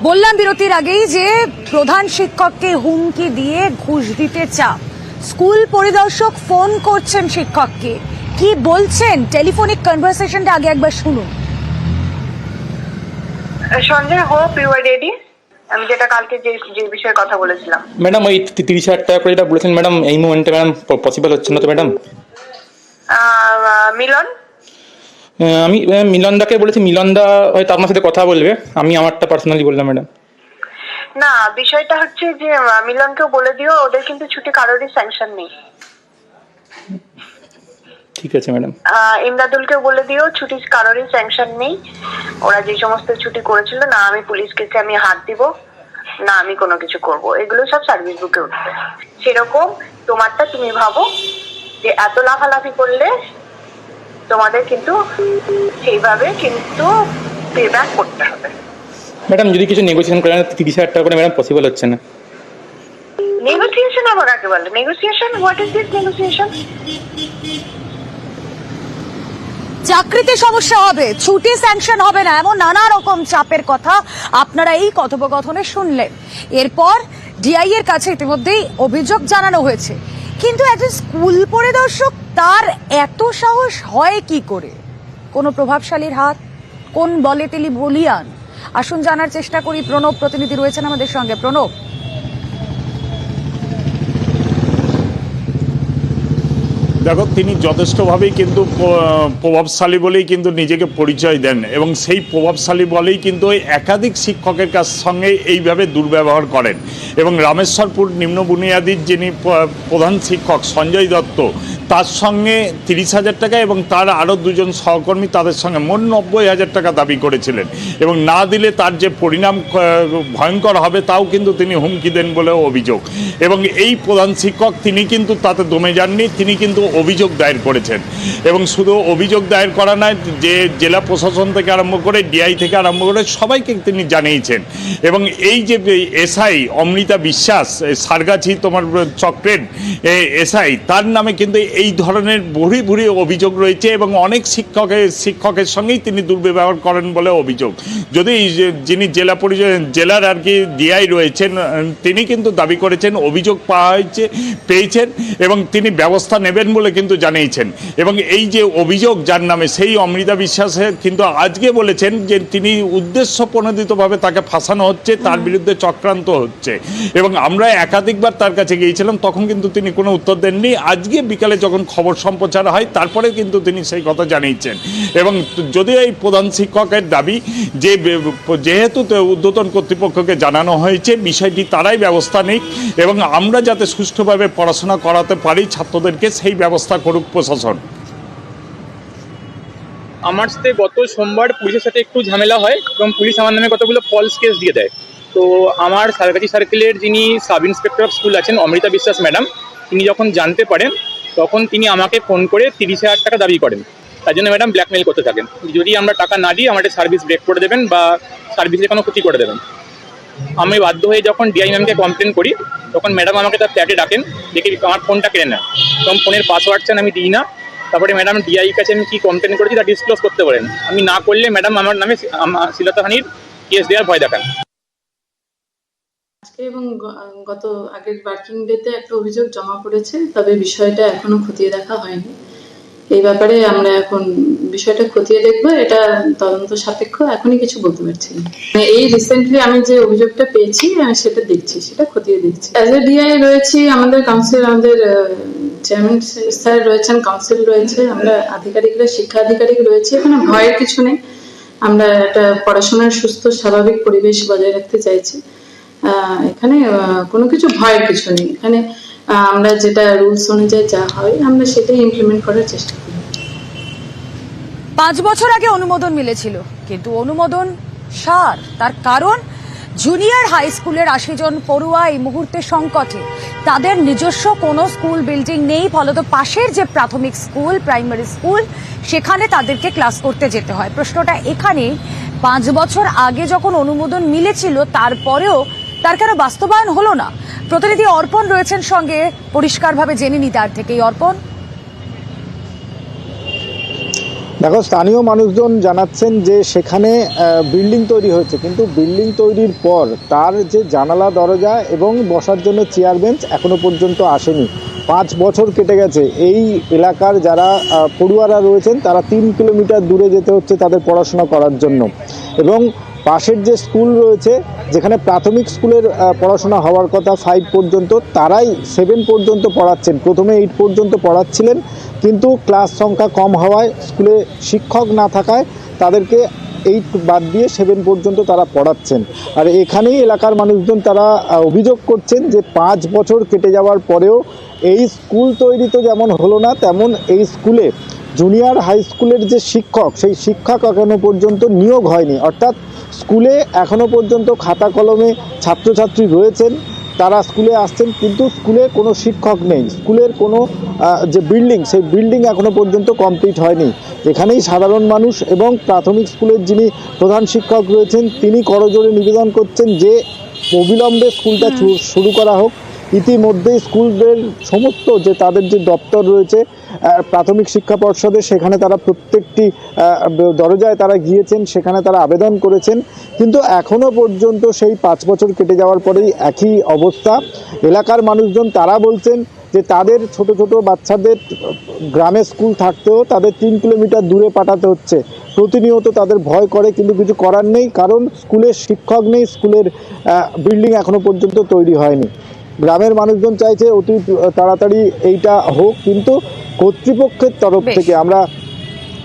বললাম বিরতির আগেই যে প্রধান শিক্ষককে হুমকি দিয়ে ঘুষ দিতে চাপ। স্কুল পরিদর্শক ফোন করছেন শিক্ষককে, কি বলছেন টেলিফোনিক কনভারসেশনটা আগে একবার শুনুন। Sanjay, hope you are ready. আমি যেটা কালকে যে বিষয়ে কথা বলেছিলাম ম্যাডাম, ওই 30,000 টাকা করে যেটা বলেছেন ম্যাডাম, এই মুহূর্তে ম্যাডাম পসিবল হচ্ছে না তো ম্যাডাম। মিলন, আমি মিলনদাকে বলেছি, মিলনদা হয়তো আপনার সাথে কথা বলবে, আমি আমারটা পার্সোনালি বললাম ম্যাডাম। না, বিষয়টা হচ্ছে যে মিলনকেও বলে দিও, ওদের কিন্তু ছুটি কারোরই স্যাংশন নেই। ঠিক আছে ম্যাডাম। ইমদাদুলকেও বলে দিও, ছুটি কারোরই স্যাংশন নেই। ওরা যে সমস্ত ছুটি করেছিল, না আমি পুলিশ কেসে আমি হাত দিব, না আমি কোনো কিছু করব, এগুলো সব সার্ভিস বুকে উঠবে। সেরকম তোমারটা তুমি ভাবো যে এত লাফালাফি করলে তোমাদের কিন্তু সেইভাবে কিন্তু পেব্যাক করতে হবে। ম্যাডাম, যদি কিছু নেগোসিয়েশন করেন 30,000 টাকা করে ম্যাডাম পসিবল হচ্ছে না। নেগোসিয়েশন আবার কাকে বলে? Negotiation, what is this negotiation? চাকরিতে সমস্যা হবে, ছুটি স্যাংশন হবে না, এমন নানা রকম চাপের কথা আপনারা এই কথোপকথনে শুনলেন। এরপর ডিআই এর কাছে ইতিমধ্যেই অভিযোগ জানানো হয়েছে, কিন্তু একজন স্কুল পরিদর্শক তার এত সাহস হয় কি করে? কোন প্রভাবশালীর হাত, কোন বলে তিনি বলিয়ান? আসুন জানার চেষ্টা করি। প্রণব প্রতিনিধি রয়েছেন আমাদের সঙ্গে। প্রণব, দেখো, তিনি যথেষ্টভাবেই কিন্তু প্রভাবশালী বলেই কিন্তু নিজেকে পরিচয় দেন, এবং সেই প্রভাবশালী বলেই কিন্তু ওই একাধিক শিক্ষকের কাছ সঙ্গে এইভাবে দুর্ব্যবহার করেন। এবং রামেশ্বরপুর নিম্ন বুনিয়াদির যিনি প্রধান শিক্ষক সঞ্জয় দত্ত, তার সঙ্গে 30,000 টাকা এবং তার আরও দুজন সহকর্মী তাদের সঙ্গে মোট 90,000 টাকা দাবি করেছিলেন, এবং না দিলে তার যে পরিণাম ভয়ঙ্কর হবে তাও কিন্তু তিনি হুমকি দেন বলেও অভিযোগ। এবং এই প্রধান শিক্ষক তিনি কিন্তু তাতে দমে যাননি, তিনি কিন্তু অভিযোগ দায়ের করেছেন। এবং শুধু অভিযোগ দায়ের করা নয়, যে জেলা প্রশাসন থেকে আরম্ভ করে ডিআই থেকে আরম্ভ করে সবাইকে তিনি জানিয়েছেন। এবং এই যে এসআই অমৃতা বিশ্বাস, সারগাছি তোমার চক্রের এসআই, তার নামে কিন্তু এই ধরনের ভুরি ভুরি অভিযোগ রয়েছে, এবং অনেক শিক্ষকের সঙ্গেই তিনি দুর্ব্যবহার করেন বলে অভিযোগ। যদি যিনি জেলার আর কি ডিআই রয়েছেন, তিনি কিন্তু দাবি করেছেন অভিযোগ পেয়েছেন এবং তিনি ব্যবস্থা নেবেন বলে কিন্তু জানিয়েছেন। এবং এই যে অভিযোগ যার নামে, সেই অমৃতা বিশ্বাসে কিন্তু আজকে বলেছেন যে তিনি উদ্দেশ্য প্রণোদিতভাবে তাকে ফাঁসানো হচ্ছে, তার বিরুদ্ধে চক্রান্ত হচ্ছে। এবং আমরা একাধিকবার তার কাছে গিয়েছিলাম, তখন কিন্তু তিনি কোনো উত্তর দেননি। আজকে বিকালে যখন খবর সম্প্রচার হয়, তারপরে কিন্তু তিনি সেই কথা জানিয়েছেন। এবং যদিও এই প্রধান শিক্ষকের দাবি যে যেহেতু ঊর্ধ্বতন কর্তৃপক্ষকে জানানো হয়েছে, বিষয়টি তারাই ব্যবস্থা নেই, এবং আমরা যাতে সুষ্ঠুভাবে পড়াশোনা করাতে পারি ছাত্রদেরকে, সেই ব্যবস্থা করুক প্রশাসন। আমার সাথে গত সোমবার পুলিশের সাথে একটু ঝামেলা হয়, এবং পুলিশ আমার নামে কতগুলো ফলস কেস দিয়ে দেয়। তো আমার সারগাছি সার্কেলের যিনি সাব ইন্সপেক্টর অফ স্কুল আছেন, অমৃতা বিশ্বাস ম্যাডাম, তিনি যখন জানতে পারেন তখন তিনি আমাকে ফোন করে 30,000 টাকা দাবি করেন। তার জন্য ম্যাডাম ব্ল্যাকমেল করতে থাকেন, যদি আমরা টাকা না দিই আমাদের সার্ভিস ব্রেক করে দেবেন বা সার্ভিসে কোনো ক্ষতি করে দেবেন। আমি বাধ্য হয়ে যখন ডিআই ম্যামকে কমপ্লেন করি, তখন ম্যাডাম আমাকে তার ফ্ল্যাটে ডাকেন, দেখে আমার ফোনটা কেড়ে নেয়, তখন ফোনের পাসওয়ার্ড চান, আমি দিই না। তারপরে ম্যাডাম ডিআই কাছে আমি কি কমপ্লেন করেছি তা ডিসক্লোজ করতে পারেন, আমি না করলে ম্যাডাম আমার নামে শ্লীলতাহানির কেস দেওয়ার ভয় দেখান। আজকে এবং গত আগের ওয়ার্কিং ডেতে একটা অভিযোগ জমা পড়েছে, তবে বিষয়টা এখনো খতিয়ে দেখা হয়নি। এই ব্যাপারে আমরা এখন বিষয়টা খতিয়ে দেখবো, এটা তদন্ত সাপেক্ষ, এখনই কিছু বলতে পারছি না। এই রিসেন্টলি আমি যে অভিযোগটা পেয়েছি সেটা দেখছি, সেটা খতিয়ে দেখছি। অ্যাজ এ ডিআই রয়েছি, আমাদের কাউন্সিল, আমাদের চেয়ারম্যান স্যার রয়েছেন, কাউন্সিল রয়েছে, আমরা আধিকারিকরা, শিক্ষা আধিকারিক রয়েছে, এখানে ভয়ের কিছু নেই। আমরা একটা পড়াশোনার সুস্থ স্বাভাবিক পরিবেশ বজায় রাখতে চাইছি, এখানে কোনো কিছু ভয়ের কিছু নেই। এখানে আমরা যেটা রুলস অনুযায়ী যা হয় আমরা সেটাই ইমপ্লিমেন্ট করার চেষ্টা করি। 5 বছর আগে অনুমোদন মিলেছিল, কিন্তু অনুমোদন সার। তার কারণ জুনিয়র হাই স্কুলের 80 জন পড়ুয়া এই মুহূর্তে সংকটে, তাদের নিজস্ব কোনো স্কুল বিল্ডিং নেই, ফলত পাশের যে প্রাথমিক স্কুল, প্রাইমারি স্কুল, সেখানে তাদেরকে ক্লাস করতে যেতে হয়। প্রশ্নটা এখানে, 5 বছর আগে যখন অনুমোদন মিলেছিল তারপরেও তার কেন বাস্তবায়ন হলো না? প্রতিনিধি অর্পণ রয়েছেন সঙ্গে, পরিষ্কারভাবে জেনে নি তার থেকেই। অর্পণ, দেখো, স্থানীয় মানুষজন জানাচ্ছেন যে সেখানে বিল্ডিং তৈরি হয়েছে, কিন্তু বিল্ডিং তৈরির পর তার যে জানালা দরজা এবং বসার জন্য চেয়ার বেঞ্চ এখনো পর্যন্ত আসেনি। 5 বছর কেটে গেছে। এই এলাকার যারা পড়ুয়ারা রয়েছেন তারা 3 কিলোমিটার দূরে যেতে হচ্ছে তাদের পড়াশোনা করার জন্য, এবং পাশের যে স্কুল রয়েছে যেখানে প্রাথমিক স্কুলের পড়াশোনা হওয়ার কথা 5 পর্যন্ত, তারাই 7 পর্যন্ত পড়াচ্ছেন। প্রথমে 8 পর্যন্ত পড়াচ্ছিলেন, কিন্তু ক্লাস সংখ্যা কম হওয়ায়, স্কুলে শিক্ষক না থাকায় তাদেরকে 8 বাদ দিয়ে 7 পর্যন্ত তারা পড়াচ্ছেন। আর এখানেই এলাকার মানুষজন তারা অভিযোগ করছেন যে 5 বছর কেটে যাওয়ার পরেও এই স্কুল তৈরি তো যেমন হলো না, তেমন এই স্কুলে জুনিয়র হাই স্কুলের যে শিক্ষক, সেই শিক্ষক এখনো পর্যন্ত নিয়োগ হয়নি। অর্থাৎ স্কুলে এখনো পর্যন্ত খাতা কলমে ছাত্রছাত্রী রয়েছেন, তারা স্কুলে আসছেন, কিন্তু স্কুলে কোনো শিক্ষক নেই। স্কুলের কোনো যে বিল্ডিং, সেই বিল্ডিং এখনো পর্যন্ত কমপ্লিট হয়নি। এখানেই সাধারণ মানুষ এবং প্রাথমিক স্কুলের যিনি প্রধান শিক্ষক রয়েছেন তিনি করজোড়ে নিবেদন করছেন যে অবিলম্বে স্কুলটা শুরু করা হোক। ইতিমধ্যেই স্কুলের সমস্ত যে তাদের যে দপ্তর রয়েছে প্রাথমিক শিক্ষা পর্ষদে, সেখানে তারা প্রত্যেকটি দরজায় তারা গিয়েছেন, সেখানে তারা আবেদন করেছেন, কিন্তু এখনও পর্যন্ত সেই 5 বছর কেটে যাওয়ার পরেই একই অবস্থা। এলাকার মানুষজন তারা বলছেন যে তাদের ছোট ছোট বাচ্চাদের গ্রামে স্কুল থাকতেও তাদের 3 কিলোমিটার দূরে পাঠাতে হচ্ছে। প্রতিনিয়ত তাদের ভয় করে, কিন্তু কিছু করার নেই, কারণ স্কুলের শিক্ষক নেই, স্কুলের বিল্ডিং এখনো পর্যন্ত তৈরি হয়নি। গ্রামের মানুষজন চাইছে অতি তাড়াতাড়ি এইটা হোক, কিন্তু কর্তৃপক্ষের তরফ থেকে আমরা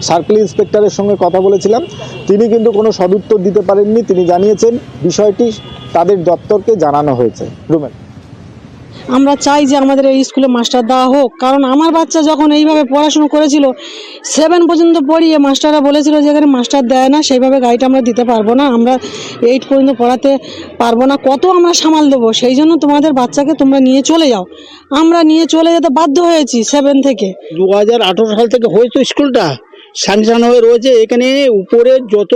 সার্কেল ইন্সপেক্টরের সঙ্গে কথা বলেছিলাম, তিনি কিন্তু কোনো সদুত্তর দিতে পারেননি। তিনি জানিয়েছেন বিষয়টি তাদের দপ্তরকে জানানো হয়েছে। রুমেন, আমরা চাই যে আমাদের এই স্কুলে মাস্টার দেওয়া হোক, কারণ আমার বাচ্চা যখন এইভাবে পড়াশুনো করেছিল 7 পর্যন্ত পড়িয়ে মাস্টাররা বলেছিল যে এখানে মাস্টার দেয় না, সেইভাবে গাইড আমরা দিতে পারবো না, আমরা 8 পর্যন্ত পড়াতে পারবো না, কত আমরা সামাল দেবো, সেই জন্য তোমাদের বাচ্চাকে তোমরা নিয়ে চলে যাও। আমরা নিয়ে চলে যেতে বাধ্য হয়েছি 7 থেকে। 2018 সাল থেকে হয়তো স্কুলটা স্যাংশন হয়ে রয়েছে। এখানে উপরে যত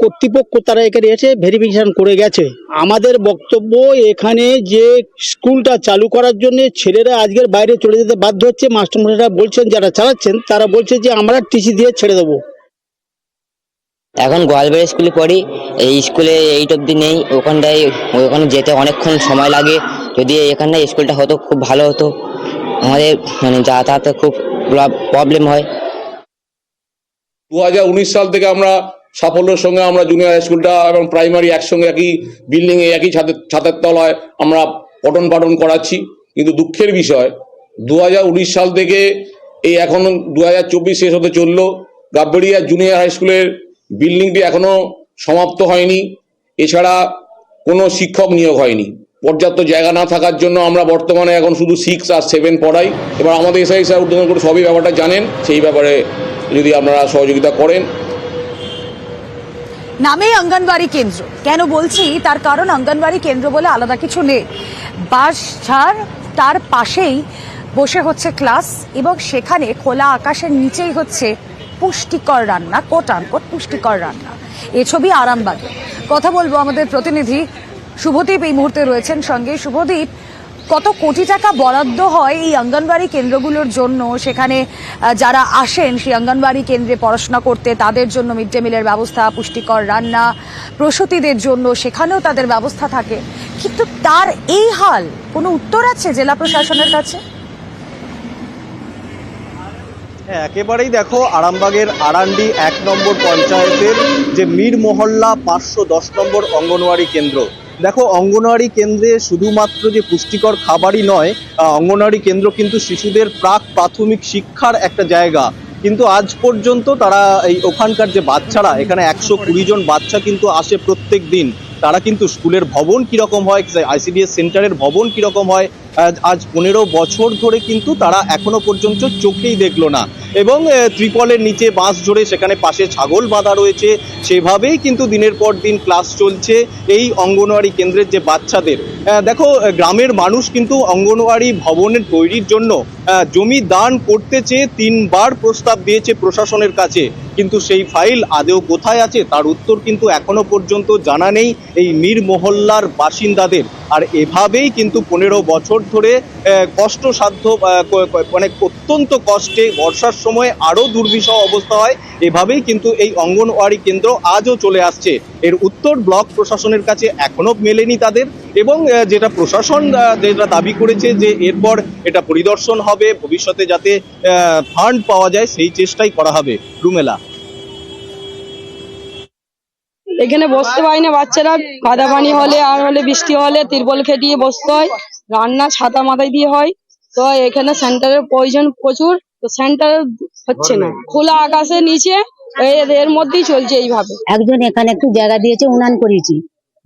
কর্তৃপক্ষ তারা এখানে এসে ভেরিফিকেশন করে গেছে। আমাদের বক্তব্য, এখানে যে স্কুলটা চালু করার জন্য ছেলেরা আজকের বাইরে চলে যেতে বাধ্য হচ্ছে। মাস্টারমশাইরা বলছেন, যারা চালাচ্ছেন তারা বলছে যে আমরা টিসি দিয়ে ছেড়ে দেবো। এখন গোয়ালবাড়ি স্কুলে পড়ি, এই স্কুলে 8 অবধি নেই, ওখানে যেতে অনেকক্ষণ সময় লাগে। যদি এখানে স্কুলটা হতো খুব ভালো হতো, আমাদের মানে যাতায়াতে খুব প্রবলেম হয়। 2019 সাল থেকে আমরা সাফল্যের সঙ্গে আমরা জুনিয়র হাই স্কুলটা এবং প্রাইমারি একসঙ্গে একই বিল্ডিংয়ে একই ছাদের তলায় আমরা পঠন পাঠন করাচ্ছি। কিন্তু দুঃখের বিষয় 2019 সাল থেকে এই এখন 2024 শেষ হতে চললো, গাববেড়িয়া জুনিয়র হাই স্কুলের বিল্ডিংটি এখনো সমাপ্ত হয়নি। এছাড়া কোনো শিক্ষক নিয়োগ হয়নি। পর্যাপ্ত জায়গা না থাকার জন্য আমরা বর্তমানে এখন শুধু 6 আর 7 পড়াই। এবার আমাদের এসআই স্যার উদ্বোধন করে সবই ব্যাপারটা জানেন, সেই ব্যাপারে যদি আপনারা সহযোগিতা করেন। নামে অঙ্গনবাড়ি কেন্দ্র কেন বলছি, তার কারণ অঙ্গনবাড়ি কেন্দ্র বলে আলাদা কিছু নেই। বাস ঝাড়, তার পাশেই বসে হচ্ছে ক্লাস, এবং সেখানে খোলা আকাশের নিচেই হচ্ছে পুষ্টিকর রান্না, কোট আনকোট পুষ্টিকর রান্না। এ ছবি আরামবাগে। কথা বলবো আমাদের প্রতিনিধি শুভদীপ এই মুহূর্তে রয়েছেন সঙ্গে। শুভদীপ, কত কোটি টাকা বরাদ্দ হয় এই অঙ্গনবাড়ি কেন্দ্রগুলোর জন্য? সেখানে যারা আসেন সেই অঙ্গনবাড়ি কেন্দ্রে পড়াশোনা করতে, তাদের জন্য মিড ডে মিলের ব্যবস্থা, পুষ্টিকর রান্না, প্রসূতিদের জন্য সেখানেও তাদের ব্যবস্থা থাকে, কিন্তু তার এই হাল, কোনো উত্তর আছে জেলা প্রশাসনের কাছে? হ্যাঁ, একেবারেই দেখো, আরামবাগের আরান্ডি 1 নম্বর পঞ্চায়েতের যে মীর মহল্লা 510 নম্বর অঙ্গনওয়াড়ি কেন্দ্র, দেখো অঙ্গনওয়াড়ি কেন্দ্রে শুধুমাত্র যে পুষ্টিকর খাবারই নয়, অঙ্গনওয়াড়ি কেন্দ্র কিন্তু শিশুদের প্রাক প্রাথমিক শিক্ষার একটা জায়গা। কিন্তু আজ পর্যন্ত তারা ওখানকার যে বাচ্চারা, এখানে 120 জন বাচ্চা কিন্তু আসে প্রত্যেক দিন, তারা কিন্তু স্কুলের ভবন কীরকম হয়, ICDS সেন্টারের ভবন কীরকম হয়, আজ 15 বছর ধরে কিন্তু তারা এখনো পর্যন্ত চোখেই দেখলো না। এবং ত্রিপলের নিচে বাঁশ ঝরে সেখানে পাশে ছাগল বাঁধা রয়েছে, সেভাবেই কিন্তু দিনের পর দিন ক্লাস চলছে এই অঙ্গনওয়াড়ি কেন্দ্রের যে বাচ্চাদের। দেখো, গ্রামের মানুষ কিন্তু অঙ্গনওয়াড়ি ভবনের তৈরির জন্য জমি দান করতে চেয়ে 3 বার প্রস্তাব দিয়েছে প্রশাসনের কাছে, কিন্তু সেই ফাইল আদৌ কোথায় আছে তার উত্তর কিন্তু এখনো পর্যন্ত জানা নেই এই মীর মহল্লার বাসিন্দাদের। আর এভাবেই কিন্তু 15 বছর ধরে কষ্টসাধ্য মানে অত্যন্ত কষ্টে বর্ষার সময় আরও দুর্বিষহ অবস্থা হয়। এভাবেই কিন্তু এই অঙ্গনওয়াড়ি কেন্দ্র আজও চলে আসছে। এর উত্তর ব্লক প্রশাসনের কাছে এখনো মেলেনি তাদের, এবং যেটা প্রশাসন যেটা দাবি করেছে যে এরপর এটা পরিদর্শন হবে, ভবিষ্যতে যাতে ফান্ড পাওয়া যায় সেই চেষ্টাই করা হবে। রুমেলা, এখানে বসতে পারি না বাচ্চারা, কাদা পানি হলে আর হলে বৃষ্টি হলে তিরপল খেটিয়ে বসতে হয়, রান্না ছাতা মাথায় দিয়ে হয়। তো এখানে সেন্টারের প্রয়োজন প্রচুর, তো সেন্টার হচ্ছে না, খোলা আকাশের নিচে এর মধ্যেই চলছে এইভাবে। একজন এখানে একটু জায়গা দিয়েছে, উনান করেছি,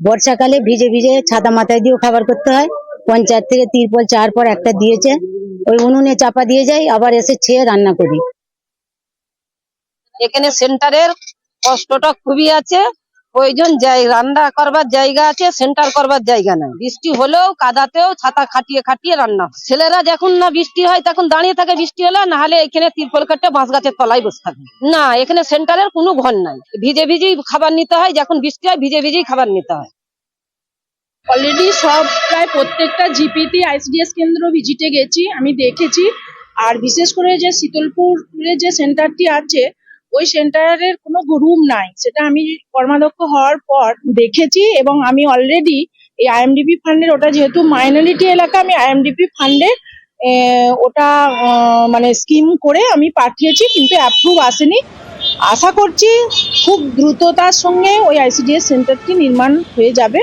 বর্ষাকালে ভিজে ভিজে ছাতা মাথায় দিয়েও খাবার করতে হয়। পঞ্চায়েত থেকে তিরপল 4 পর একটা দিয়েছে, ওই উনুনে চাপা দিয়ে যাই, আবার এসে ছেয়ে রান্না করি। এখানে সেন্টারের কষ্টটা খুবই আছে, প্রয়োজন রান্না করবার জায়গা আছে, সেন্টার করবার জায়গা নাই। বৃষ্টি হলেও কাদাতেও ছাতা খাটিয়ে খাটিয়ে রান্না হয়। ছেলেরা যখন না বৃষ্টি হয় তখন দাঁড়িয়ে থাকে, বৃষ্টি হলে না হলে এখানে তিরপল কাটে বাঁশ গাছের তলায় বসে থাকে। না, এখানে সেন্টারের কোনো ঘর নাই, ভিজে ভিজেই খাবার নিতে হয়, যখন বৃষ্টি হয় ভিজে ভিজেই খাবার নিতে হয়। অলরেডি সব প্রায় প্রত্যেকটা জিপিতে আইসিডিএস কেন্দ্র ভিজিটে গেছি, আমি দেখেছি। আর বিশেষ করে যে শীতলপুরের যে সেন্টারটি আছে ওই সেন্টারের কোনো রুম নাই, সেটা আমি কর্মাধ্যক্ষ হওয়ার পর দেখেছি। এবং আমি অলরেডি এই আইএমডিপি ফান্ডের, ওটা যেহেতু মাইনরিটি এলাকা, আমি আইএমডিপি ফান্ডের ওটা মানে স্কিম করে আমি পাঠিয়েছি, কিন্তু অ্যাপ্রুভ আসেনি। আশা করছি খুব দ্রুততার সঙ্গে ওই আইসিডিএস সেন্টারটি নির্মাণ হয়ে যাবে।